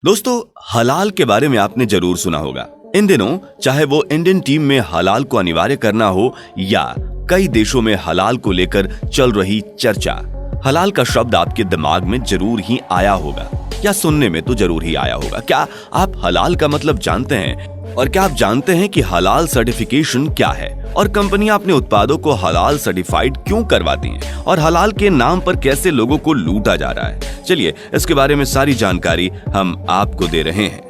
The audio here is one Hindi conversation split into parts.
दोस्तों, हलाल के बारे में आपने जरूर सुना होगा। इन दिनों चाहे वो इंडियन टीम में हलाल को अनिवार्य करना हो या कई देशों में हलाल को लेकर चल रही चर्चा, हलाल का शब्द आपके दिमाग में जरूर ही आया होगा या सुनने में तो जरूर ही आया होगा। क्या आप हलाल का मतलब जानते हैं? और क्या आप जानते हैं कि हलाल सर्टिफिकेशन क्या है और कंपनियां अपने उत्पादों को हलाल सर्टिफाइड क्यों करवाती हैं और हलाल के नाम पर कैसे लोगों को लूटा जा रहा है? चलिए, इसके बारे में सारी जानकारी हम आपको दे रहे हैं।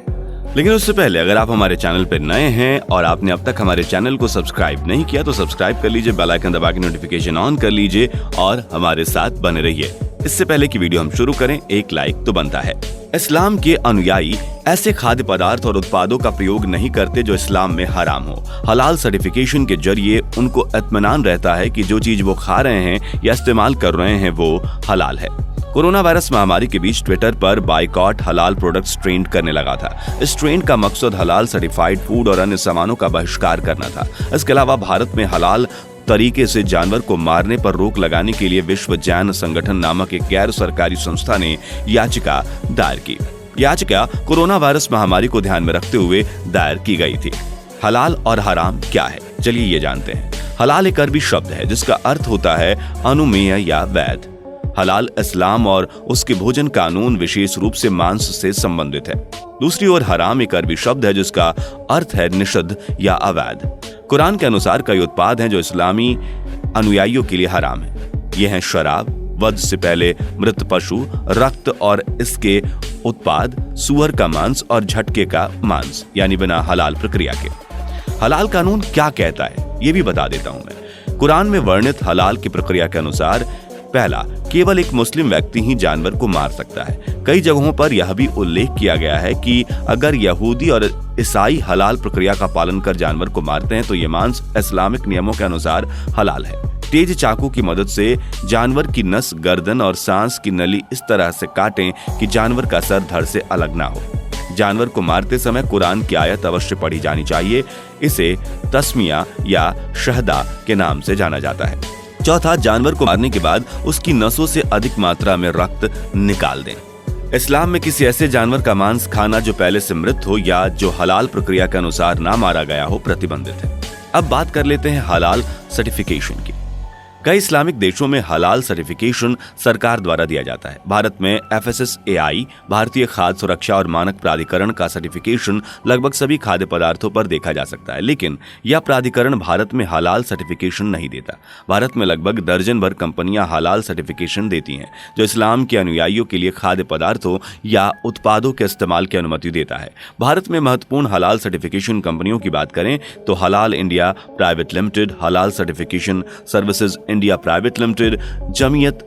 लेकिन उससे पहले अगर आप हमारे चैनल पर नए हैं और आपने अब तक हमारे चैनल को सब्सक्राइब नहीं किया तो सब्सक्राइब कर लीजिए, बेल आइकन दबा के नोटिफिकेशन ऑन कर लीजिए और हमारे साथ बने रहिए। इससे पहले कि वीडियो हम शुरू करें, एक लाइक तो बनता है। इस्लाम के अनुयायी ऐसे खाद्य पदार्थ और उत्पादों का प्रयोग नहीं करते जो इस्लाम में हराम हो। हलाल सर्टिफिकेशन के जरिए उनको इत्मीनान रहता है कि जो चीज वो खा रहे हैं या इस्तेमाल कर रहे हैं वो हलाल है। कोरोना वायरस महामारी के बीच ट्विटर पर बाइकॉट हलाल प्रोडक्ट्स ट्रेंड करने लगा था। इस ट्रेंड का मकसद हलाल सर्टिफाइड फूड और अन्य सामानों का बहिष्कार करना था। इसके अलावा भारत में हलाल तरीके से जानवर को मारने पर रोक लगाने के लिए विश्व जैन संगठन नामक एक गैर सरकारी संस्था ने याचिका दायर की। याचिका कोरोना वायरस महामारी को ध्यान में रखते हुए दायर की गई थी। हलाल और हराम क्या है, चलिए ये जानते हैं। हलाल एक अरबी शब्द है जिसका अर्थ होता है अनुमेय या वैध। हलाल इस्लाम और उसके भोजन कानून विशेष रूप से मांस से संबंधित है। दूसरी ओर हराम एक अरबी शब्द है जिसका अर्थ है निषिद्ध या अवैध। कुरान के अनुसार कई उत्पाद हैं जो इस्लामी अनुयायियों के लिए हराम है। ये हैं शराब, वध से पहले मृत पशु, रक्त और इसके उत्पाद, सुअर का मांस और झटके का मांस, यानी बिना हलाल प्रक्रिया के। हलाल कानून क्या कहता है ये भी बता देता हूं मैं। कुरान में वर्णित हलाल की प्रक्रिया के अनुसार पहला, केवल एक मुस्लिम व्यक्ति ही जानवर को मार सकता है। कई जगहों पर यह भी उल्लेख किया गया है कि अगर यहूदी और ईसाई हलाल प्रक्रिया का पालन कर जानवर को मारते हैं तो यह मांस इस्लामिक नियमों के अनुसार हलाल है। तेज चाकू की मदद से जानवर की नस, गर्दन और सांस की नली इस तरह से काटें कि जानवर का सर धड़ से अलग ना हो। जानवर को मारते समय कुरान की आयत अवश्य पढ़ी जानी चाहिए। इसे तस्मिया या शहदा के नाम से जाना जाता है। चौथा, जानवर को मारने के बाद उसकी नसों से अधिक मात्रा में रक्त निकाल दें। इस्लाम में किसी ऐसे जानवर का मांस खाना जो पहले से मृत हो या जो हलाल प्रक्रिया के अनुसार ना मारा गया हो प्रतिबंधित है। अब बात कर लेते हैं हलाल सर्टिफिकेशन की। कई इस्लामिक देशों में हलाल सर्टिफिकेशन सरकार द्वारा दिया जाता है। भारत में FSSAI भारतीय खाद्य सुरक्षा और मानक प्राधिकरण का सर्टिफिकेशन लगभग सभी खाद्य पदार्थों पर देखा जा सकता है, लेकिन यह प्राधिकरण भारत में हलाल सर्टिफिकेशन नहीं देता। भारत में लगभग दर्जन भर कंपनियां हलाल सर्टिफिकेशन देती हैं जो इस्लाम के अनुयायियों के लिए खाद्य पदार्थों या उत्पादों के इस्तेमाल की अनुमति देता है। भारत में महत्वपूर्ण हलाल सर्टिफिकेशन कंपनियों की बात करें तो Halal India private limited, Halal certification services India private limited, Jamiat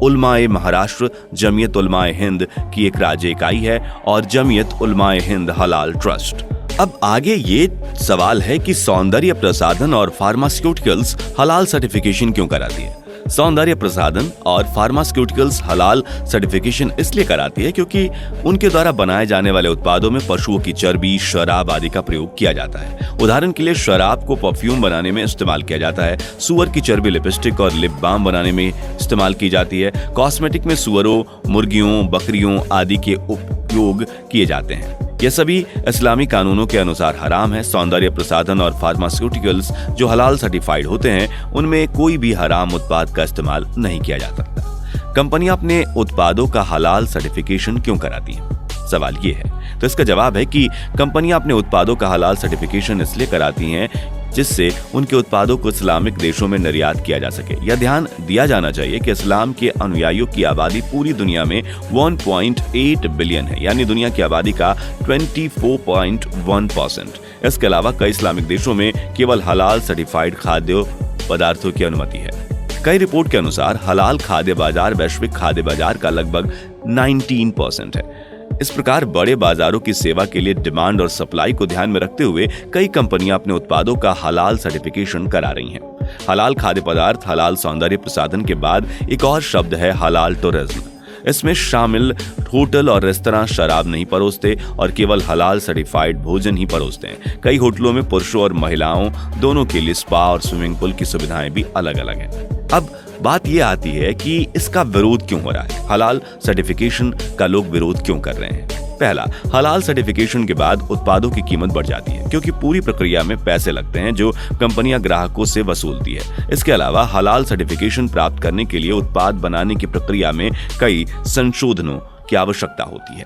Ulama e Maharashtra, Jamiat उलमाए हिंद की एक राज्य इकाई है और जमीयत उलमाए हिंद हलाल ट्रस्ट। अब आगे ये सवाल है कि सौंदर्य प्रसाधन और फार्मास्यूटिकल्स हलाल सर्टिफिकेशन क्यों कराती है? सौंदर्य प्रसाधन और फार्मास्यूटिकल्स हलाल सर्टिफिकेशन इसलिए कराती है क्योंकि उनके द्वारा बनाए जाने वाले उत्पादों में पशुओं की चर्बी, शराब आदि का प्रयोग किया जाता है। उदाहरण के लिए शराब को परफ्यूम बनाने में इस्तेमाल किया जाता है। सुअर की चर्बी लिपस्टिक और लिप बाम बनाने में इस्तेमाल की जाती है। कॉस्मेटिक में सुअरों, मुर्गियों, बकरियों आदि के उपयोग किए जाते हैं। ये सभी इस्लामी कानूनों के अनुसार हराम है। सौंदर्य प्रसाधन और फार्मास्यूटिकल्स जो हलाल सर्टिफाइड होते हैं उनमें कोई भी हराम उत्पाद का इस्तेमाल नहीं किया जा सकता। कंपनियां अपने उत्पादों का हलाल सर्टिफिकेशन क्यों कराती हैं? सवाल ये है, तो इसका जवाब है कि कंपनियां अपने उत्पादों का हलाल सर्टिफिकेशन इसलिए कराती हैं जिससे उनके उत्पादों को इस्लामिक देशों में निर्यात किया जा सके। यह ध्यान दिया जाना चाहिए कि इस्लाम के अनुयायियों की आबादी पूरी दुनिया में 1.8 बिलियन है, यानी दुनिया की आबादी का 24.1%। इसके अलावा कई इस्लामिक देशों में केवल हलाल सर्टिफाइड खाद्य पदार्थों की अनुमति है। कई रिपोर्ट के अनुसार हलाल खाद्य बाजार वैश्विक खाद्य बाजार का लगभग 19% है। इस प्रकार बड़े बाजारों की सेवा के लिए डिमांड और सप्लाई को ध्यान में रखते हुए कई कंपनियां अपने उत्पादों का हलाल सर्टिफिकेशन करा रही हैं। हलाल खाद्य पदार्थ, हलाल सौंदर्य प्रसाधन के बाद एक और शब्द है हलाल टूरिज्म। इसमें शामिल होटल और रेस्तरां शराब नहीं परोसते और केवल हलाल सर्टिफाइड भोजन ही परोसते हैं। कई होटलों में पुरुषों और महिलाओं दोनों के लिए स्पा और स्विमिंग पूल की सुविधाएं भी अलग अलग हैं। अब बात यह आती है कि इसका विरोध क्यों हो रहा है, हलाल सर्टिफिकेशन का लोग विरोध क्यों कर रहे हैं। पहला, हलाल सर्टिफिकेशन के बाद उत्पादों की कीमत बढ़ जाती है क्योंकि पूरी प्रक्रिया में पैसे लगते हैं जो कंपनियां ग्राहकों से वसूलती है। इसके अलावा हलाल सर्टिफिकेशन प्राप्त करने के लिए उत्पाद बनाने की प्रक्रिया में कई संशोधनों की आवश्यकता होती है।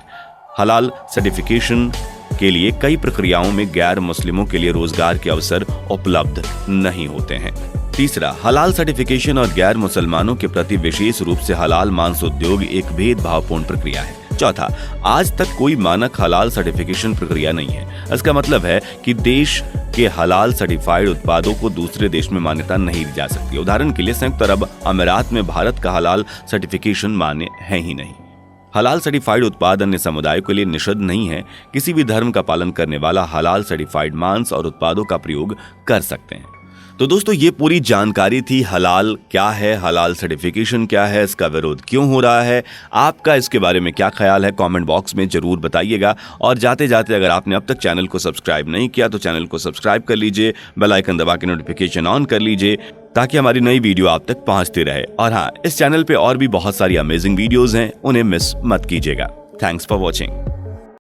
हलाल सर्टिफिकेशन के लिए कई प्रक्रियाओं में गैर मुस्लिमों के लिए रोजगार के अवसर उपलब्ध नहीं होते हैं। तीसरा, हलाल सर्टिफिकेशन और गैर मुसलमानों के प्रति विशेष रूप से हलाल मांस उद्योग एक भेदभावपूर्ण प्रक्रिया है। चौथा, आज तक कोई मानक हलाल सर्टिफिकेशन प्रक्रिया नहीं है। इसका मतलब है कि देश के हलाल सर्टिफाइड उत्पादों को दूसरे देश में मान्यता नहीं दी जा सकती। उदाहरण के लिए संयुक्त अरब अमीरात में भारत का हलाल सर्टिफिकेशन मान्य है ही नहीं। हलाल सर्टिफाइड उत्पाद अन्य समुदायों के लिए निषिद्ध नहीं है। किसी भी धर्म का पालन करने वाला हलाल सर्टिफाइड मांस और उत्पादों का प्रयोग कर सकते हैं। तो दोस्तों, ये पूरी जानकारी थी। हलाल क्या है, हलाल सर्टिफिकेशन क्या है, इसका विरोध क्यों हो रहा है, आपका इसके बारे में क्या ख्याल है, कमेंट बॉक्स में जरूर बताइएगा। और जाते जाते अगर आपने अब तक चैनल को सब्सक्राइब नहीं किया तो चैनल को सब्सक्राइब कर लीजिए, बेल आइकन दबा के नोटिफिकेशन ऑन कर लीजिए ताकि हमारी नई वीडियो आप तक पहुंचती रहे। और हाँ, इस चैनल पे और भी बहुत सारी अमेजिंग वीडियोस हैं, उन्हें मिस मत कीजिएगा। Thanks for watching.